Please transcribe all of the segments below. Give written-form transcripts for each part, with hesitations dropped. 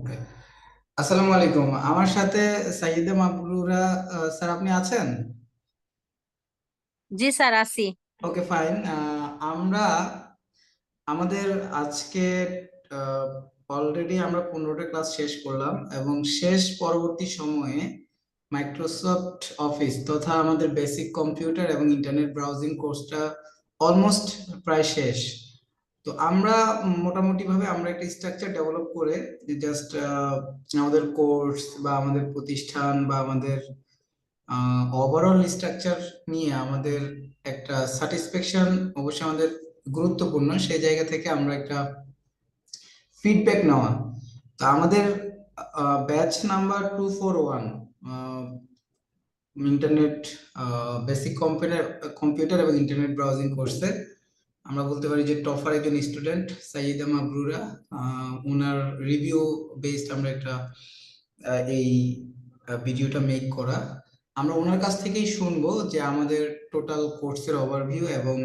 ওকে। আসসালামু আলাইকুম, আমার সাথে সাইয়েদা মাবরুরা স্যার আপনি আছেন? জি স্যার, আছি। ওকে, ফাইন। আমরা আমাদের আজকে অলরেডি আমরা 15টা ক্লাস শেষ করলাম এবং শেষ পরবর্তী সময়ে মাইক্রোসফট অফিস তথা আমাদের বেসিক কম্পিউটার এবং ইন্টারনেট ব্রাউজিং কোর্সটা অলমোস্ট প্রায় শেষ। তো আমরা মোটামুটি ভাবে আমরা একটা স্ট্রাকচার ডেভেলপ করে জাস্ট আমাদের কোর্স বা আমাদের প্রতিষ্ঠান বা আমাদের ওভারঅল স্ট্রাকচার নিয়ে আমাদের একটা স্যাটিসফ্যাকশন অবশ্যই আমাদের গুরুত্বপূর্ণ, সেই জায়গা থেকে আমরা একটা ফিডব্যাক নেওয়া। তো আমাদের batch number 241 internet basic computer computer এবং ইন্টারনেট ব্রাউজিং কোর্সে আমরা বলতে পারি যে টপার একজন স্টুডেন্ট সাইয়েদা মাবরুরা। ওনার রিভিউ বেসড আমরা একটা এই ভিডিওটা মেক করা। আমরা ওনার কাছ থেকেই শুনবো যে আমাদের টোটাল কোর্সের ওভারভিউ এবং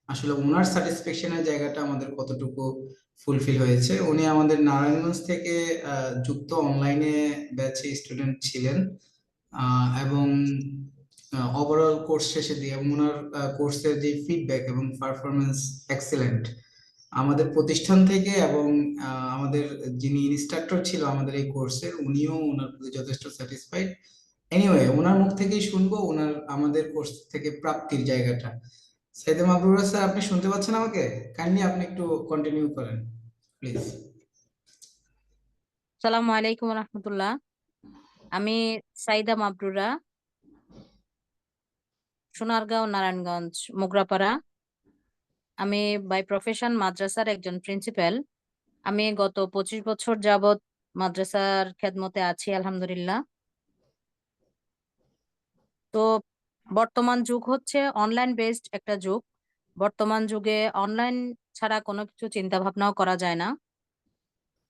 আসলে ওনার স্যাটিসফ্যাকশনের জায়গাটা আমাদের কতটুকু ফুলফিল হয়েছে। উনি আমাদের নারায়ণগঞ্জ থেকে যুক্ত অনলাইনে ব্যাচে স্টুডেন্ট ছিলেন এবং ওভারঅল কোর্স শেষে দিয়ে এবং ওনার কোর্সের যে ফিডব্যাক এবং পারফরমেন্স এক্সেলেন্ট আমাদের প্রতিষ্ঠান থেকে এবং আমাদের যিনি ইনস্ট্রাক্টর ছিল আমাদের এই কোর্সের উনিও ওনার প্রতি যথেষ্ট স্যাটিসফাইড। এনিওয়ে ওনার মুখ থেকেই শুনবো ওনার আমাদের কোর্স থেকে প্রাপ্তির জায়গাটা। সাইদে মাবরুর স্যার, আপনি শুনতে পাচ্ছেন আমাকে? কাইন্ডলি আপনি একটু কন্টিনিউ করেন প্লিজ। সালামু আলাইকুম রহমতুল্লাহ। আমি সাইদা মাবরুরা, সোনারগাঁও, নারায়ণগঞ্জ, মোগরাপাড়া। আমি বাই প্রফেশন মাদ্রাসার একজন প্রিন্সিপাল। আমি গত 25 বছর যাবত মাদ্রাসার খেদমতে আছি, আলহামদুলিল্লাহ। তো বর্তমান যুগ হচ্ছে অনলাইন বেসড একটা যুগ। বর্তমান যুগে অনলাইন ছাড়া কোনো কিছু চিন্তা ভাবনাও করা যায় না।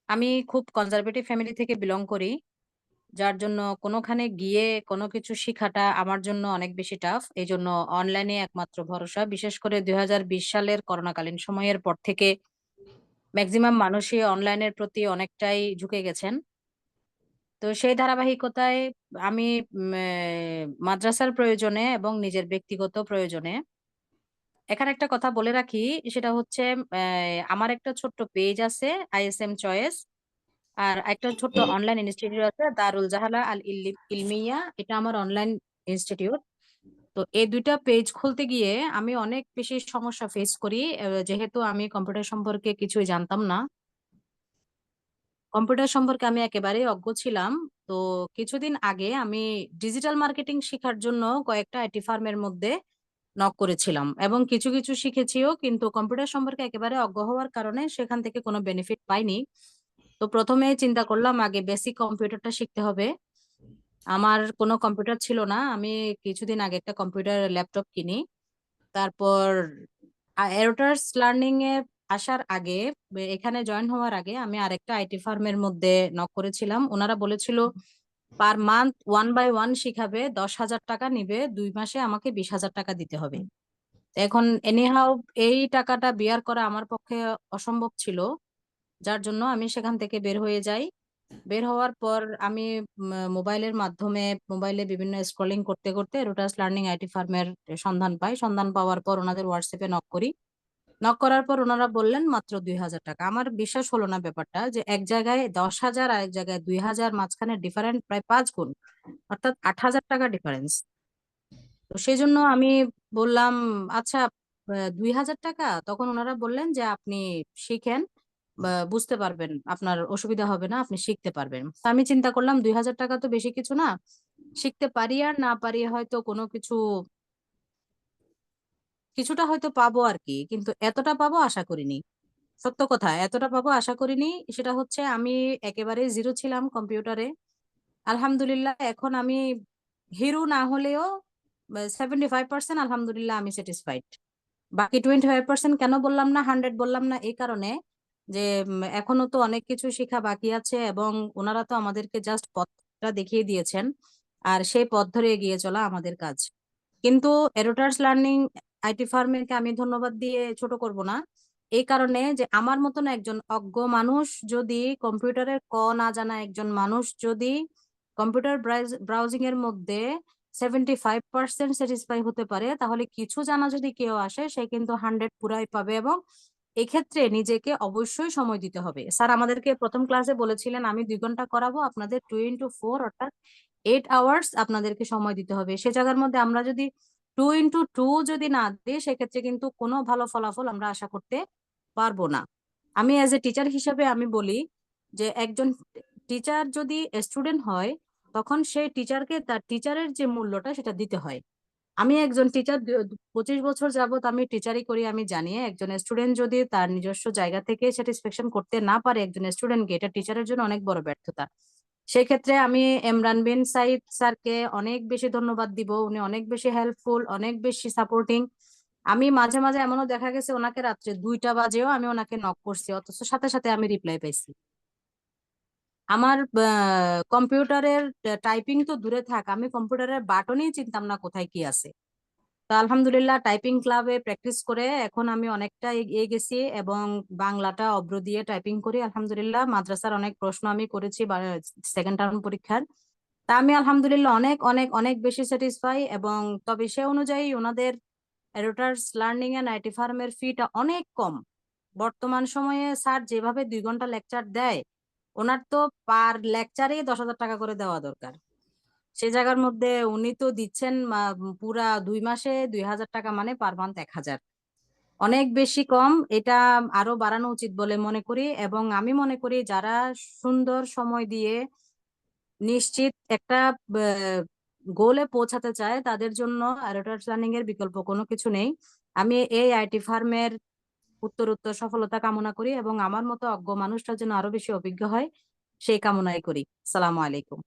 আমি খুব কনজারভেটিভ ফ্যামিলি থেকে বিলং করি, যার জন্য কোনোখানে গিয়ে কোনো কিছু শেখাটা আমার জন্য অনেক বেশি টাফ। এই জন্য অনলাইনে একমাত্র ভরসা। বিশেষ করে 2020 সালের করোনাকালীন সময়ের পর থেকে ম্যাক্সিমাম মানুষই অনলাইনের প্রতি অনেকটাই ঝুঁকে গেছেন। তো সেই ধারাবাহিকতায় আমি মাদ্রাসার প্রয়োজনে এবং নিজের ব্যক্তিগত প্রয়োজনে এখানে একটা কথা বলে রাখি। সেটা হচ্ছে আমার একটা ছোট্ট পেজ আছে, আইএসএম চয়েস। আর একটা ছোট্ট অনলাইন ইনস্টিটিউট আছে, দারুল জাহালা আল ইলমিয়া। এটা আমার অনলাইন ইনস্টিটিউট। তো এই দুইটা পেজ খুলতে গিয়ে আমি অনেক বেশি সমস্যা ফেস করি। যেহেতু আমি কম্পিউটার সম্পর্কে কিছুই জানতাম না, কম্পিউটার সম্পর্কে আমি একেবারেই অজ্ঞ ছিলাম। তো কিছুদিন আগে আমি ডিজিটাল মার্কেটিং শেখার জন্য কয়েকটা আইটি ফার্মের মধ্যে নক করেছিলাম এবং কিছু কিছু শিখেছিও, কিন্তু কম্পিউটার সম্পর্কে একেবারে অজ্ঞ হওয়ার কারণে সেখান থেকে কোনো বেনিফিট পাইনি। তো প্রথমে চিন্তা করলাম আগে বেসিক কম্পিউটারটা শিখতে হবে। আমার কোনো কম্পিউটার ছিল না। আমি কিছুদিন আগে একটা কম্পিউটার ল্যাপটপ কিনি। তারপর এরোটার্স লার্নিং এ আসার আগে, এখানে জয়েন হওয়ার আগে আমি আরেকটা আইটি ফার্মের মধ্যে নক করেছিলাম। ওনারা বলেছিল পার মান্থ 1 বাই 1 শিখাবে, 10,000 টাকা নিবে, 2 মাসে আমাকে 20,000 টাকা দিতে হবে। এখন এনিহাও এই টাকাটা বিয়ার করা আমার পক্ষে অসম্ভব ছিল, যার জন্য আমি সেখান থেকে বের হয়ে যাই। বের হওয়ার পর আমি মোবাইলের মাধ্যমে মোবাইলে বিভিন্ন স্ক্রলিং করতে করতে রোটাস লার্নিং আইটি ফার্মের সন্ধান পাই। সন্ধান পাওয়ার পর ওনাদের হোয়াটসঅ্যাপে নক করি। নক করার পর ওনারা বললেন মাত্র 2,000 টাকা। আমার বিশ্বাস হলো না ব্যাপারটা, যে এক জায়গায় 10,000 আর এক জায়গায় 2,000, মাঝখানে ডিফারেন্ট প্রায় 5 গুণ, অর্থাৎ 8,000 টাকা ডিফারেন্স। তো সেই জন্য আমি বললাম, আচ্ছা, 2,000 টাকা। তখন ওনারা বললেন যে আপনি শিখেন, বা বুঝতে পারবেন, আপনার অসুবিধা হবে না, আপনি শিখতে পারবেন। তো আমি চিন্তা করলাম 2,000 টাকা তো বেশি কিছু না, শিখতে পারি আর না পারি হয়তো কোনো কিছু, কিছুটা হয়তো পাবো আর কি, কিন্তু এতটা পাবো আশা করিনি। সত্য কথা, এতটা পাবো আশা করিনি। সেটা হচ্ছে আমি একেবারে জিরো ছিলাম কম্পিউটারে। আলহামদুলিল্লাহ এখন আমি হিরো না হলেও 75% আলহামদুলিল্লাহ আমি স্যাটিসফাইড। বাকি 25% কেন বললাম না, 100 বললাম না, এই কারণে যে এখনো তো অনেক কিছু শেখা বাকি আছে এবং ওনারা তো আমাদেরকে জাস্ট পথটা দেখিয়ে দিয়েছেন, আর সেই পথ ধরে এগিয়ে চলা আমাদের কাজ। কিন্তু এরোটার্স লার্নিং আইটি ফার্মকে আমি ধন্যবাদ দিয়ে ছোট করব না। এই কারণে যে আমার মতন একজন অজ্ঞ মানুষ যদি কম্পিউটারের না জানা একজন মানুষ যদি কম্পিউটার ব্রাউজিং এর মধ্যে 75% স্যাটিসফাই হতে পারে, তাহলে কিছু জানা যদি কেউ আসে সে কিন্তু 100 পুরাই পাবে। এবং এক্ষেত্রে নিজেকে অবশ্যই সময় দিতে হবে। স্যার আমাদেরকে প্রথম ক্লাসে বলেছিলেন আমি 2 ঘন্টা করাবো, আপনাদের 2 into 4 অর্থাৎ 8 hours আপনাদেরকে সময় দিতে হবে। সে জায়গার মধ্যে আমরা যদি 2 into 2 যদি না দিই, সেক্ষেত্রে কিন্তু কোনো ভালো ফলাফল আমরা আশা করতে পারবো না। আমি অ্যাজ এ টিচার হিসেবে আমি বলি যে একজন টিচার যদি স্টুডেন্ট হয়, তখন সেই টিচারকে তার টিচারের যে মূল্যটা সেটা দিতে হয়। আমি একজন টিচার 25 বছর যাবত আমি টিচারই করি। আমি জানি একজন স্টুডেন্ট যদি তার নিজস্ব জায়গা থেকে স্যাটিসফ্যাকশন করতে না পারে একজন স্টুডেন্টকে, এটা টিচারের জন্য অনেক বড় ব্যর্থতা। সেক্ষেত্রে আমি এমরান বিন সাইদ স্যারকে অনেক বেশি ধন্যবাদ দিব। উনি অনেক বেশি হেল্পফুল, অনেক বেশি সাপোর্টিং। আমি মাঝে মাঝে এমনও দেখা গেছে ওনাকে রাত্রে 2টা বাজেও আমি ওনাকে নক করছি, অথচ সাথে সাথে আমি রিপ্লাই পাইছি। আমার কম্পিউটারের টাইপিং তো দূরে থাক, আমি কম্পিউটারের বাটনই চিনতাম না কোথায় কি আছে। তো আলহামদুলিল্লাহ টাইপিং ক্লাবে প্র্যাকটিস করে এখন আমি অনেকটা এগিয়ে গেছি এবং বাংলাটা অব্র দিয়ে টাইপিং করি আলহামদুলিল্লাহ। মাদ্রাসার অনেক প্রশ্ন আমি করেছি সেকেন্ড টার্ম পরীক্ষার। তা আমি আলহামদুলিল্লাহ অনেক অনেক অনেক বেশি স্যাটিসফাই। এবং তবে সে অনুযায়ী ওনাদের রোটার্স লার্নিং এন্ড আইটি ফার্মের ফিটা অনেক কম। বর্তমান সময়ে স্যার যেভাবে 2 ঘন্টা লেকচার দেয়, ওনার তো পার লেকচারেই 10,000 টাকা করে দেওয়া দরকার। সে জায়গার মধ্যে উনি তো দিচ্ছেন পুরা 2 মাসে 2,000 টাকা, মানে পার মান্থ 1,000। অনেক বেশি কম। এটা আরো বাড়ানো উচিত বলে মনে করি। এবং আমি মনে করি যারা সুন্দর সময় দিয়ে নিশ্চিত একটা গোলে পৌঁছাতে চায়, তাদের জন্য রোটার প্ল্যানিং এর বিকল্প কোনো কিছু নেই। আমি এই আইটি ফার্মের উত্তর সফলতা কামনা করি এবং আমার মতো অজ্ঞ মানুষটা যেন আরো বেশি অভিজ্ঞ হয় সেই কামনাই করি। সালামু আলাইকুম।